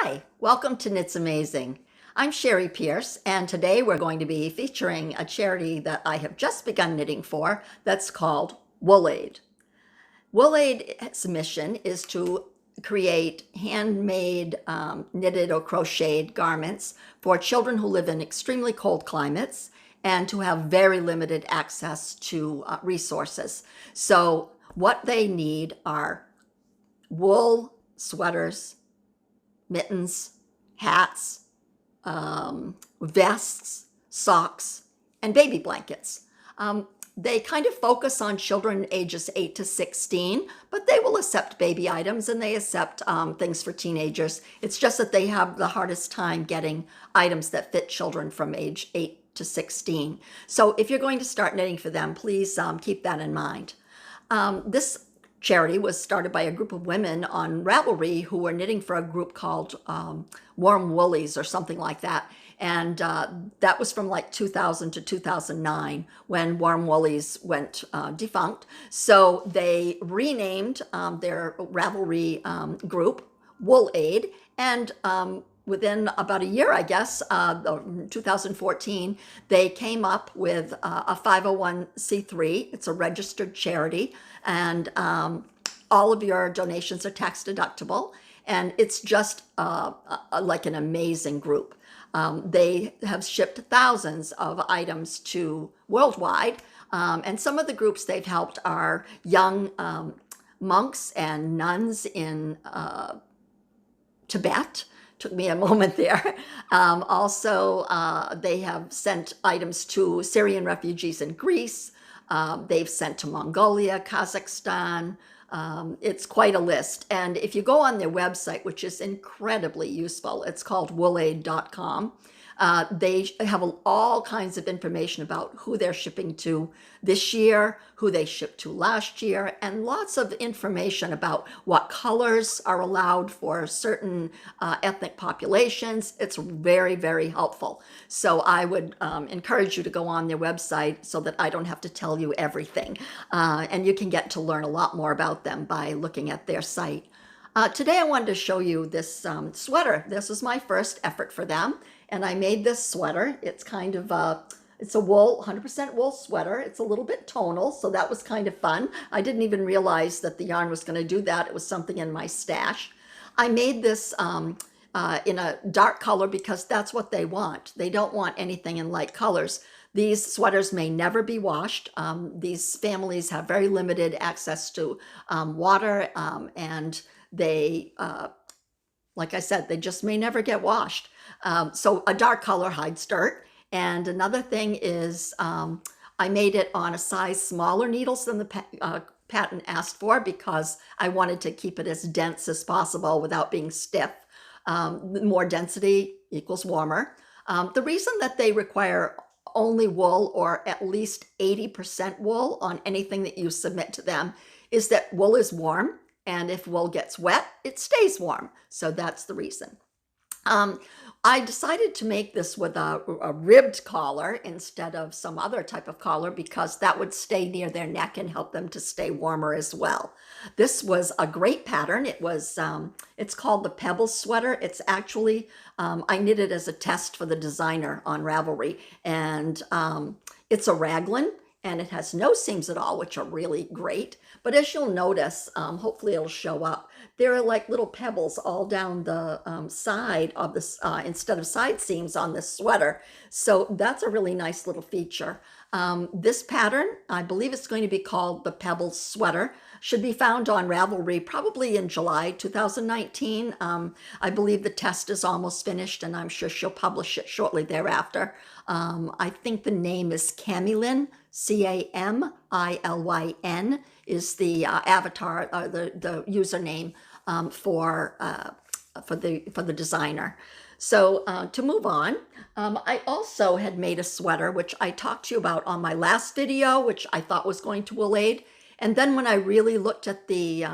Hi, welcome to Knitamazing. I'm Sherry Pierce, and today we're going to be featuring a charity that I have just begun knitting for that's called Wool Aid. Wool Aid's mission is to create handmade knitted or crocheted garments for children who live in extremely cold climates and to have very limited access to resources. So what they need are wool sweaters, mittens, hats, vests, socks, and baby blankets. They kind of focus on children ages 8 to 16, but they will accept baby items and they accept things for teenagers. It's just that they have the hardest time getting items that fit children from age 8 to 16. So if you're going to start knitting for them, please keep that in mind. This charity was started by a group of women on Ravelry who were knitting for a group called Warm Woolies or something like that. And that was from like 2000 to 2009 when Warm Woolies went defunct. So they renamed their Ravelry group Wool Aid, and within about a year, I guess, 2014, they came up with a 501c3. It's a registered charity, and all of your donations are tax deductible, and it's just like an amazing group. They have shipped thousands of items to worldwide, and some of the groups they've helped are young monks and nuns in Tibet. Took me a moment there. Also, they have sent items to Syrian refugees in Greece. They've sent to Mongolia, Kazakhstan. It's quite a list. And if you go on their website, which is incredibly useful, it's called woolaid.com. They have all kinds of information about who they're shipping to this year, who they shipped to last year, and lots of information about what colors are allowed for certain ethnic populations. It's very, very helpful. So I would encourage you to go on their website so that I don't have to tell you everything. And you can get to learn a lot more about them by looking at their site. Today I wanted to show you this sweater. This was my first effort for them, and I made this sweater. It's kind of it's a wool, 100% wool sweater. It's a little bit tonal, so that was kind of fun. I didn't even realize that the yarn was going to do that. It was something in my stash. I made this in a dark color because that's what they want. They don't want anything in light colors. These sweaters may never be washed. These families have very limited access to water, and they, like I said, they just may never get washed. So a dark color hides dirt. And another thing is I made it on a size smaller needles than the patent asked for because I wanted to keep it as dense as possible without being stiff. More density equals warmer. The reason that they require only wool or at least 80% wool on anything that you submit to them is that wool is warm, and if wool gets wet, it stays warm. So that's the reason. I decided to make this with a ribbed collar instead of some other type of collar because that would stay near their neck and help them to stay warmer as well. This was a great pattern. It was, it's called the Pebble Sweater. It's actually, I knit it as a test for the designer on Ravelry, and it's a raglan, and it has no seams at all, which are really great. But as you'll notice, hopefully it'll show up, there are like little pebbles all down the side of this, instead of side seams on this sweater. So that's a really nice little feature. This pattern, I believe it's going to be called the Pebble Sweater, should be found on Ravelry probably in July 2019. I believe the test is almost finished, and I'm sure she'll publish it shortly thereafter. I think the name is Camilyn, Camilyn is the avatar, the username for the designer. So to move on, I also had made a sweater, which I talked to you about on my last video, which I thought was going to Wool Aid. And then when I really looked at the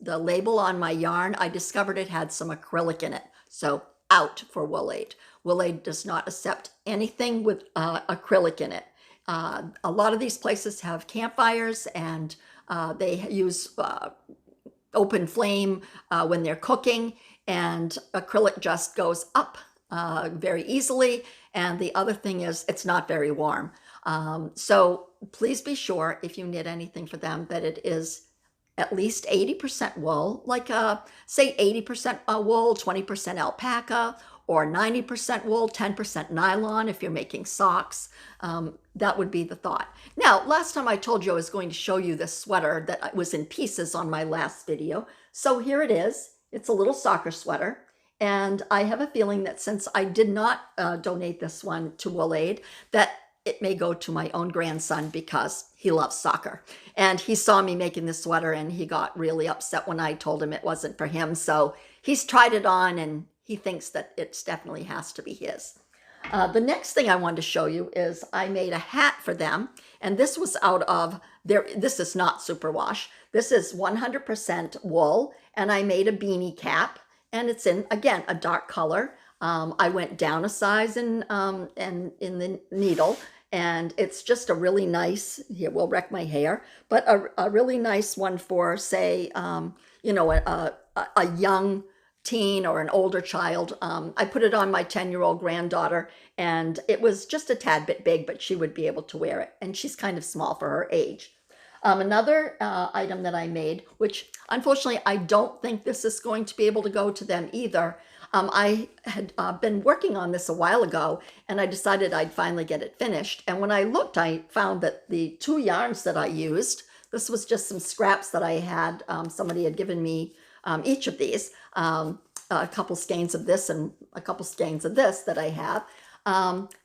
label on my yarn, I discovered it had some acrylic in it. So out for Wool Aid. Wool Aid does not accept anything with acrylic in it. A lot of these places have campfires, and they use open flame when they're cooking, and acrylic just goes up very easily. And the other thing is it's not very warm. So please be sure if you knit anything for them that it is at least 80% wool, like say 80% wool, 20% alpaca, or 90% wool, 10% nylon if you're making socks. That would be the thought. Now, last time I told you I was going to show you this sweater that was in pieces on my last video. So here it is. It's a little soccer sweater. And I have a feeling that since I did not donate this one to Wool Aid, that it may go to my own grandson because he loves soccer. And he saw me making this sweater and he got really upset when I told him it wasn't for him. So he's tried it on and he thinks that it definitely has to be his. The next thing I wanted to show you is I made a hat for them. And this was out of this is not superwash. This is 100% wool. And I made a beanie cap. And it's in, again, a dark color. I went down a size in the needle. And it's just a really nice, here, will wreck my hair, but a really nice one for, say, you know, a young teen or an older child. I put it on my 10-year-old granddaughter, and it was just a tad bit big, but she would be able to wear it. And she's kind of small for her age. Another item that I made, which unfortunately I don't think this is going to be able to go to them either. I had been working on this a while ago, and I decided I'd finally get it finished. And when I looked, I found that the 2 yarns that I used, this was just some scraps that I had, somebody had given me each of these, a couple skeins of this and a couple skeins of this that I have.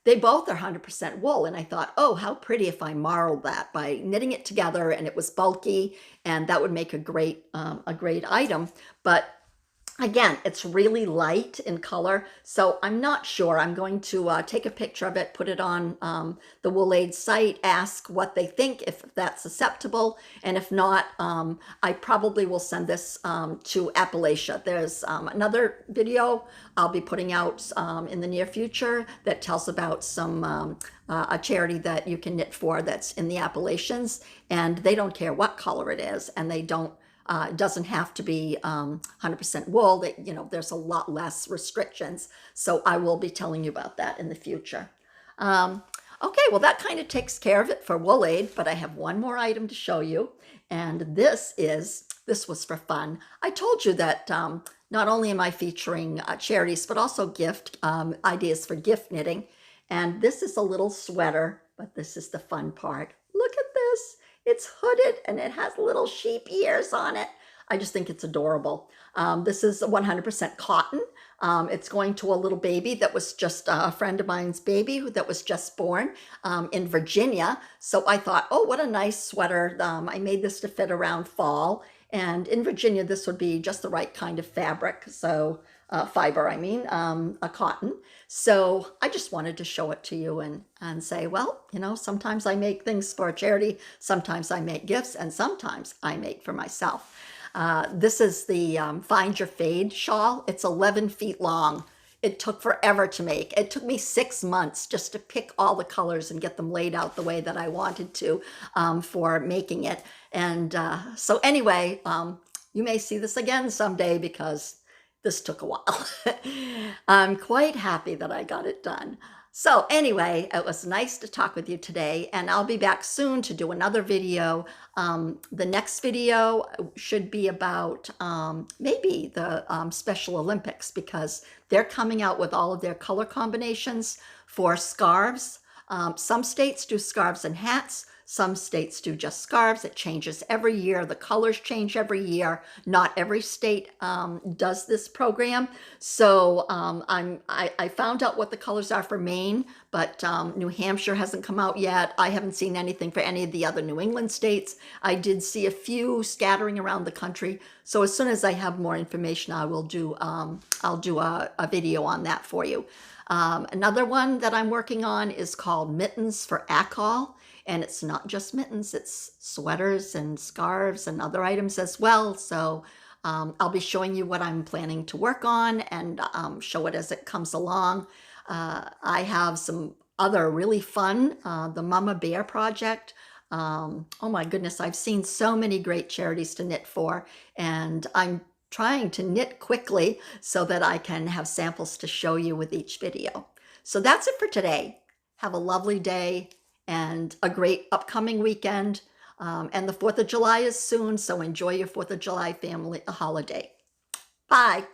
They both are 100% wool, and I thought, oh, how pretty if I marled that by knitting it together, and it was bulky, and that would make a great item. But again, it's really light in color, so I'm not sure. I'm going to take a picture of it, put it on the Wool Aid site, ask what they think, if that's acceptable, and if not, I probably will send this to Appalachia. There's another video I'll be putting out in the near future that tells about some a charity that you can knit for that's in the Appalachians, and they don't care what color it is, and they don't it doesn't have to be 100% wool. That, you know, there's a lot less restrictions. So I will be telling you about that in the future. Okay, well, that kind of takes care of it for Wool Aid, but I have one more item to show you. And this was for fun. I told you that not only am I featuring charities, but also gift ideas for gift knitting. And this is a little sweater, but this is the fun part. Look at this. It's hooded and it has little sheep ears on it. I just think it's adorable. This is 100% cotton. It's going to a little baby that was just a friend of mine's baby that was just born in Virginia. So I thought, oh, what a nice sweater. I made this to fit around fall. And in Virginia, this would be just the right kind of fabric. So fiber, I mean, a cotton. So I just wanted to show it to you and say, well, you know, sometimes I make things for a charity, sometimes I make gifts, and sometimes I make for myself. This is the Find Your Fade shawl. It's 11 feet long. It took forever to make. It took me 6 months just to pick all the colors and get them laid out the way that I wanted to for making it. And so anyway, you may see this again someday because this took a while. I'm quite happy that I got it done. So anyway, it was nice to talk with you today, and I'll be back soon to do another video. The next video should be about maybe the Special Olympics, because they're coming out with all of their color combinations for scarves. Some states do scarves and hats. Some states do just scarves. It changes every year. The colors change every year. Not every state does this program. So I found out what the colors are for Maine, but New Hampshire hasn't come out yet. I haven't seen anything for any of the other New England states. I did see a few scattering around the country. So as soon as I have more information, I will do I'll do a video on that for you. Another one that I'm working on is called Mittens for ACOL. And it's not just mittens, it's sweaters and scarves and other items as well. So I'll be showing you what I'm planning to work on and show it as it comes along. I have some other really fun, the Mama Bear Project. Oh my goodness, I've seen so many great charities to knit for, and I'm trying to knit quickly so that I can have samples to show you with each video. So that's it for today. Have a lovely day and a great upcoming weekend. And the 4th of July is soon, so enjoy your 4th of July family holiday. Bye.